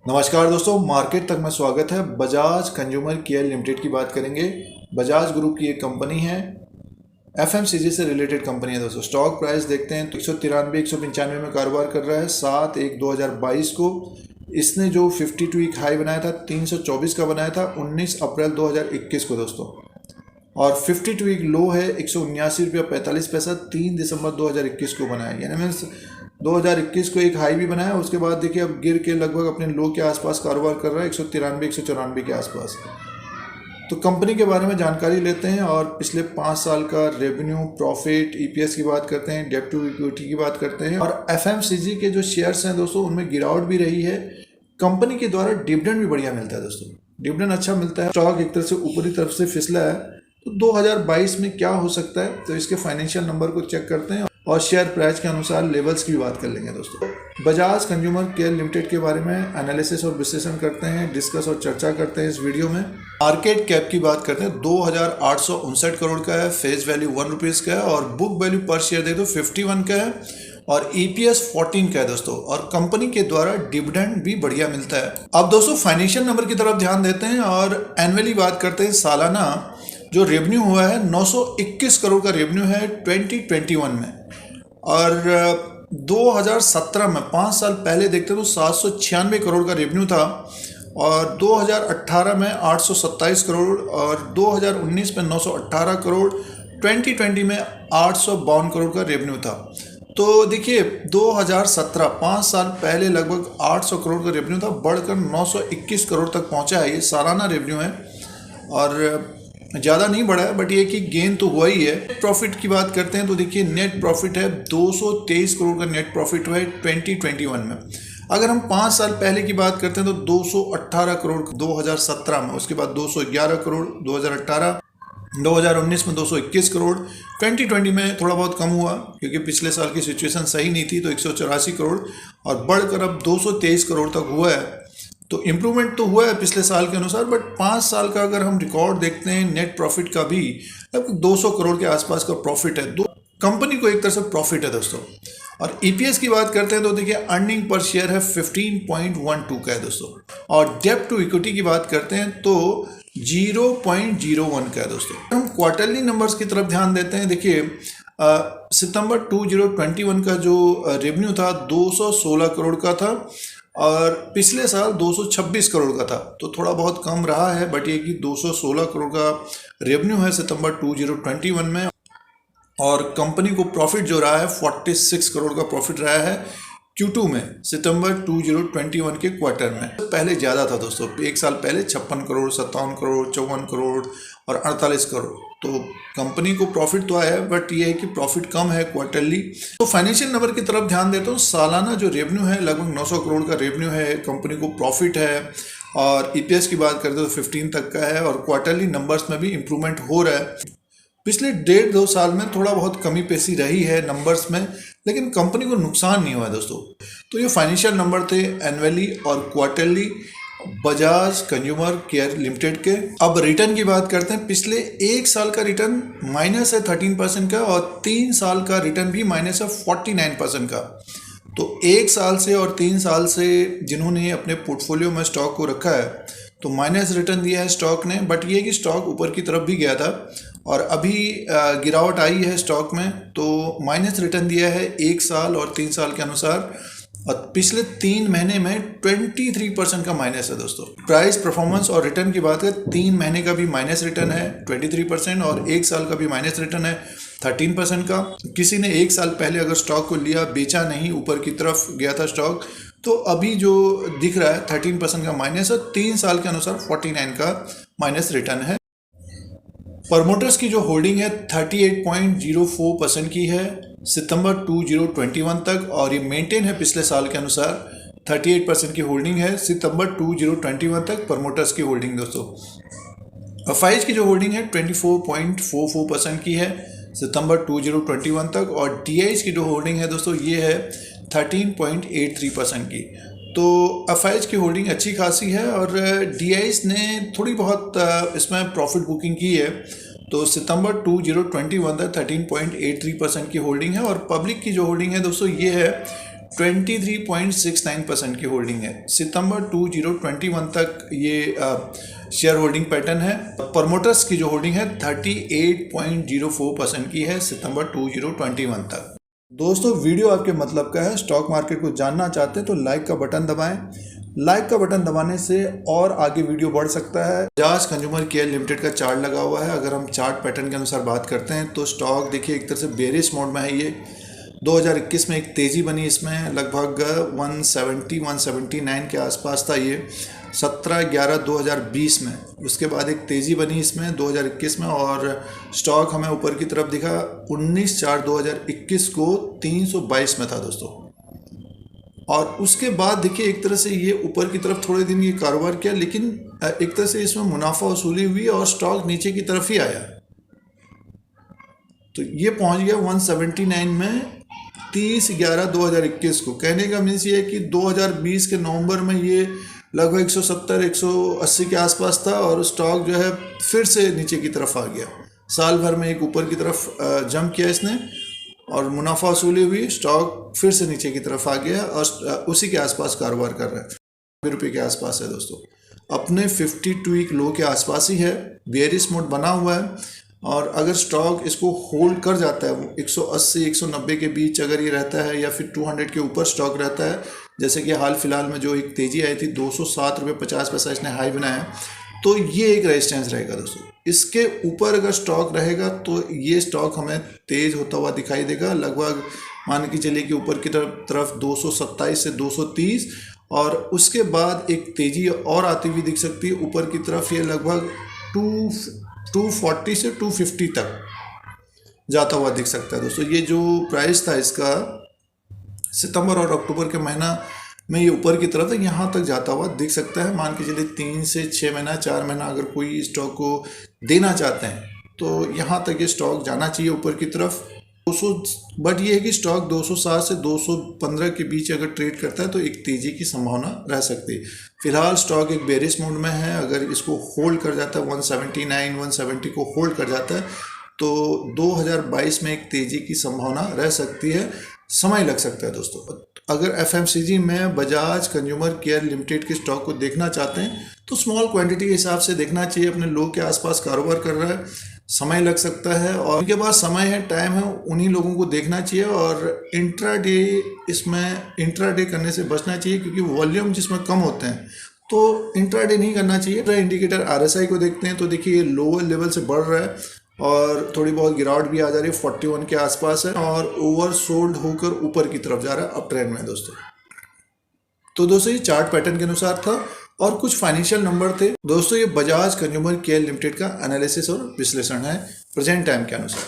नमस्कार दोस्तों, मार्केट तक में स्वागत है। बजाज कंज्यूमर केयर लिमिटेड की बात करेंगे। बजाज ग्रुप की एक कंपनी है, एफएमसीजी से रिलेटेड कंपनी है दोस्तों। स्टॉक प्राइस देखते हैं तो 193-195 में कारोबार कर रहा है। 7/1/2022 को इसने जो 52 वीक हाई बनाया था 324 का बनाया था 19 अप्रैल 2021 को दोस्तों। और 52 वीक लो है 179 रुपया 45 पैसा 3 दिसंबर 2021 को बनाया। यानी मीन्स 2021 को एक हाई भी बनाया, उसके बाद देखिए अब गिर के लगभग अपने लो के आसपास कारोबार कर रहा है 193-194 के आसपास। तो कंपनी के बारे में जानकारी लेते हैं और पिछले 5 साल का रेवेन्यू, प्रॉफिट, ईपीएस की बात करते हैं, डेब्ट टू इक्विटी की बात करते हैं। और एफएमसीजी के जो शेयर्स हैं दोस्तों उनमें गिरावट भी रही है। कंपनी के द्वारा डिविडेंड भी बढ़िया मिलता है दोस्तों, डिविडेंड अच्छा मिलता है। स्टॉक एक तरह से ऊपरी तरफ से फिसला है, तो 2022 में क्या हो सकता है तो इसके फाइनेंशियल नंबर को चेक करते हैं और शेयर प्राइस के अनुसार लेवल्स की भी बात कर लेंगे दोस्तों। बजाज कंज्यूमर केयर लिमिटेड के बारे में एनालिसिस और विश्लेषण करते हैं, डिस्कस और चर्चा करते हैं इस वीडियो में। मार्केट कैप की बात करते हैं, 2859 करोड़ का है। फेस वैल्यू 1 रुपीज़ का है और बुक वैल्यू पर शेयर दे तो 51 का है और ईपीएस 14 का है दोस्तों। और कंपनी के द्वारा डिविडेंड भी बढ़िया मिलता है। अब दोस्तों फाइनेंशियल नंबर की तरफ ध्यान देते हैं और एनुअली बात करते हैं। सालाना जो रेवेन्यू हुआ है 921 करोड़ का रेवेन्यू है 2021 में, और 2017 में 5 साल पहले देखते तो 796 करोड़ का रेवेन्यू था, और 2018 में 827 करोड़ और 2019 में 918 करोड़, 2020 में 852 करोड़ का रेवेन्यू था। तो देखिए 2017 5 साल पहले लगभग 800 करोड़ का रेवेन्यू था, बढ़कर 921 करोड़ तक पहुंचा है। ये सालाना रेवेन्यू है और ज़्यादा नहीं बढ़ा है, बट ये कि गेन तो हुआ ही है। प्रॉफिट की बात करते हैं तो देखिए नेट प्रॉफिट है 223 करोड़ का नेट प्रॉफिट हुआ है 2021 में। अगर हम 5 साल पहले की बात करते हैं तो 218 करोड़ 2017 में, उसके बाद 211 करोड़ 2018, 2019 में 221 करोड़, 2020 में थोड़ा बहुत कम हुआ क्योंकि पिछले साल की सिचुएशन सही नहीं थी तो 184 करोड़, और बढ़कर अब 223 करोड़ तक हुआ है। तो इम्प्रूवमेंट तो हुआ है पिछले साल के अनुसार, बट 5 साल का अगर हम रिकॉर्ड देखते हैं नेट प्रॉफिट का भी लगभग 200 करोड़ के आसपास का प्रॉफिट है। दो कंपनी को एक तरह से प्रॉफिट है दोस्तों। और ईपीएस की बात करते हैं तो देखिए अर्निंग पर शेयर है 15.12 का है दोस्तों, और डेब्ट टू इक्विटी की बात करते हैं तो 0.01 का है दोस्तों। हम क्वार्टरली नंबर्स की तरफ ध्यान देते हैं। देखिए सितंबर 2021 का जो रेवेन्यू था 216 करोड़ का था और पिछले साल 226 करोड़ का था, तो थोड़ा बहुत कम रहा है, बट ये कि 216 करोड़ का रेवेन्यू है सितंबर 2021 में। और कंपनी को प्रॉफिट जो रहा है 46 करोड़ का प्रॉफिट रहा है Q2 में, सितंबर 2021 के क्वार्टर में। पहले ज़्यादा था दोस्तों, एक साल पहले 56 करोड़, 57 करोड़, 54 करोड़ और 48 करोड़। तो कंपनी को प्रॉफिट तो आया है, बट ये है कि प्रॉफिट कम है क्वार्टरली। तो फाइनेंशियल नंबर की तरफ ध्यान देता हूँ। सालाना जो रेवेन्यू है लगभग 900 करोड़ का रेवेन्यू है, कंपनी को प्रॉफिट है, और ईपीएस की बात करते तो 15 तक का है, और क्वार्टरली नंबर्स में भी इम्प्रूवमेंट हो रहा है। पिछले 1.5-2 साल में थोड़ा बहुत कमी पेशी रही है नंबर्स में, लेकिन कंपनी को नुकसान नहीं हुआ है दोस्तों। तो ये फाइनेंशियल नंबर थे एनुअली और quarterly Bajaj consumer care limited के। अब रिटर्न की बात करते हैं। पिछले 1 साल का रिटर्न माइनस है 13% का, और 3 साल का रिटर्न भी माइनस है 49% का। तो 1 साल से और 3 साल से जिन्होंने अपने पोर्टफोलियो में स्टॉक को रखा है तो माइनस रिटर्न दिया है स्टॉक ने, बट ये कि स्टॉक ऊपर की तरफ भी गया था और अभी गिरावट आई है स्टॉक में, तो माइनस रिटर्न दिया है 1 साल और 3 साल के अनुसार। और पिछले 3 महीने में 23% का माइनस है दोस्तों। प्राइस परफॉर्मेंस और रिटर्न की बात करें, 3 महीने का भी माइनस रिटर्न है 23% और 1 साल का भी माइनस रिटर्न है 13% का। किसी ने 1 साल पहले अगर स्टॉक को लिया, बेचा नहीं, ऊपर की तरफ गया था स्टॉक, तो अभी जो दिख रहा है 13% का माइनस है, 3 साल के अनुसार 49 का माइनस रिटर्न है। प्रमोटर्स की जो होल्डिंग है 38.04% की है सितंबर 2021 तक, और ये मेंटेन है पिछले साल के अनुसार 38% की होल्डिंग है सितंबर 2021 तक प्रमोटर्स की होल्डिंग दोस्तों। अफाइज की जो होल्डिंग है 24.44% की है सितंबर 2021 तक, और डीआईज की जो होल्डिंग है दोस्तों ये है 13.83% की। तो अफाइज की होल्डिंग अच्छी खासी है, और डीआईज ने थोड़ी बहुत इसमें प्रॉफिट बुकिंग की है। तो सितंबर 2021 तक 13.83% की होल्डिंग है, और पब्लिक की जो होल्डिंग है दोस्तों ये है 23.69% की होल्डिंग है। सितंबर 2021 तक ये शेयर होल्डिंग पैटर्न है। प्रमोटर्स की जो होल्डिंग है 38.04% की है सितंबर 2021 तक। दोस्तों वीडियो आपके मतलब का है, स्टॉक मार्केट को जानना चाहते हैं तो लाइक का बटन दबाएं। लाइक का बटन दबाने से और आगे वीडियो बढ़ सकता है। बजाज कंज्यूमर केयर लिमिटेड का चार्ट लगा हुआ है। अगर हम चार्ट पैटर्न के अनुसार बात करते हैं तो स्टॉक देखिए एक तरह से बेरिश मोड में है। ये 2021 में एक तेज़ी बनी, इसमें लगभग 170-179 के आसपास था ये 17/11/2020 में। उसके बाद एक तेज़ी बनी इसमें 2021 में और स्टॉक हमें ऊपर की तरफ दिखा 19/4/2021 को 322 में था दोस्तों। और उसके बाद देखिए एक तरह से ये ऊपर की तरफ थोड़े दिन ये कारोबार किया, लेकिन एक तरह से इसमें मुनाफा वसूली हुई और स्टॉक नीचे की तरफ ही आया। तो ये पहुंच गया 179 में 30/11/2021 को। कहने का मीन्स ये है कि 2020 के नवंबर में ये लगभग 170-180 के आसपास था और स्टॉक जो है फिर से नीचे की तरफ आ गया। साल भर में एक ऊपर की तरफ जंप किया इसने और मुनाफा वसूली हुई, स्टॉक फिर से नीचे की तरफ आ गया और उसी के आसपास कारोबार कर रहा है। ₹90 के आसपास है दोस्तों, अपने 52 वीक लो के आसपास ही है। बेयरिश मोड बना हुआ है और अगर स्टॉक इसको होल्ड कर जाता है 180-190 के बीच अगर ये रहता है या फिर 200 के ऊपर स्टॉक रहता है, जैसे कि हाल फिलहाल में जो एक तेज़ी आई थी 207.50 रुपये इसने हाई बनाया, तो ये एक रेजिस्टेंस रहेगा दोस्तों। इसके ऊपर अगर स्टॉक रहेगा तो ये स्टॉक हमें तेज़ होता हुआ दिखाई देगा। लगभग मान के चलिए कि ऊपर की तरफ 227 से 230 और उसके बाद एक तेज़ी और आती हुई दिख सकती है ऊपर की तरफ। ये लगभग 240 से 250 तक जाता हुआ दिख सकता है दोस्तों। ये जो प्राइस था इसका सितंबर और अक्टूबर के महीना में ये ऊपर की तरफ यहाँ तक जाता हुआ दिख सकता है। मान के चलिए 3 से 6 महीना 4 महीना अगर कोई स्टॉक को देना चाहते हैं तो यहाँ तक ये स्टॉक जाना चाहिए ऊपर की तरफ 200। बट ये है कि स्टॉक 207 से 215 के बीच अगर ट्रेड करता है तो एक तेज़ी की संभावना रह सकती है। फिलहाल स्टॉक एक बेरिश मोड में है। अगर इसको होल्ड कर जाता है 179-170 को होल्ड कर जाता है तो 2022 में एक तेज़ी की संभावना रह सकती है। समय लग सकता है दोस्तों। अगर एफएमसीजी में बजाज कंज्यूमर केयर लिमिटेड के स्टॉक को देखना चाहते हैं तो स्मॉल क्वांटिटी के हिसाब से देखना चाहिए। अपने लो के आसपास कारोबार कर रहा है, समय लग सकता है और उनके पास समय है, टाइम है, उन्हीं लोगों को देखना चाहिए। और इंट्राडे इंट्राडे करने से बचना चाहिए क्योंकि वॉल्यूम जिसमें कम होते हैं तो इंट्राडे नहीं करना चाहिए। इंडिकेटर आरएसआई को देखते हैं तो देखिए लोअर लेवल से बढ़ रहा है और थोड़ी बहुत गिरावट भी आ जा रही है, 41 के आसपास है और ओवरसोल्ड होकर ऊपर की तरफ जा रहा है अप ट्रेंड में दोस्तों। तो दोस्तों ये चार्ट पैटर्न के अनुसार था और कुछ फाइनेंशियल नंबर थे दोस्तों। ये बजाज कंज्यूमर केयर लिमिटेड का एनालिसिस और विश्लेषण है प्रेजेंट टाइम के अनुसार।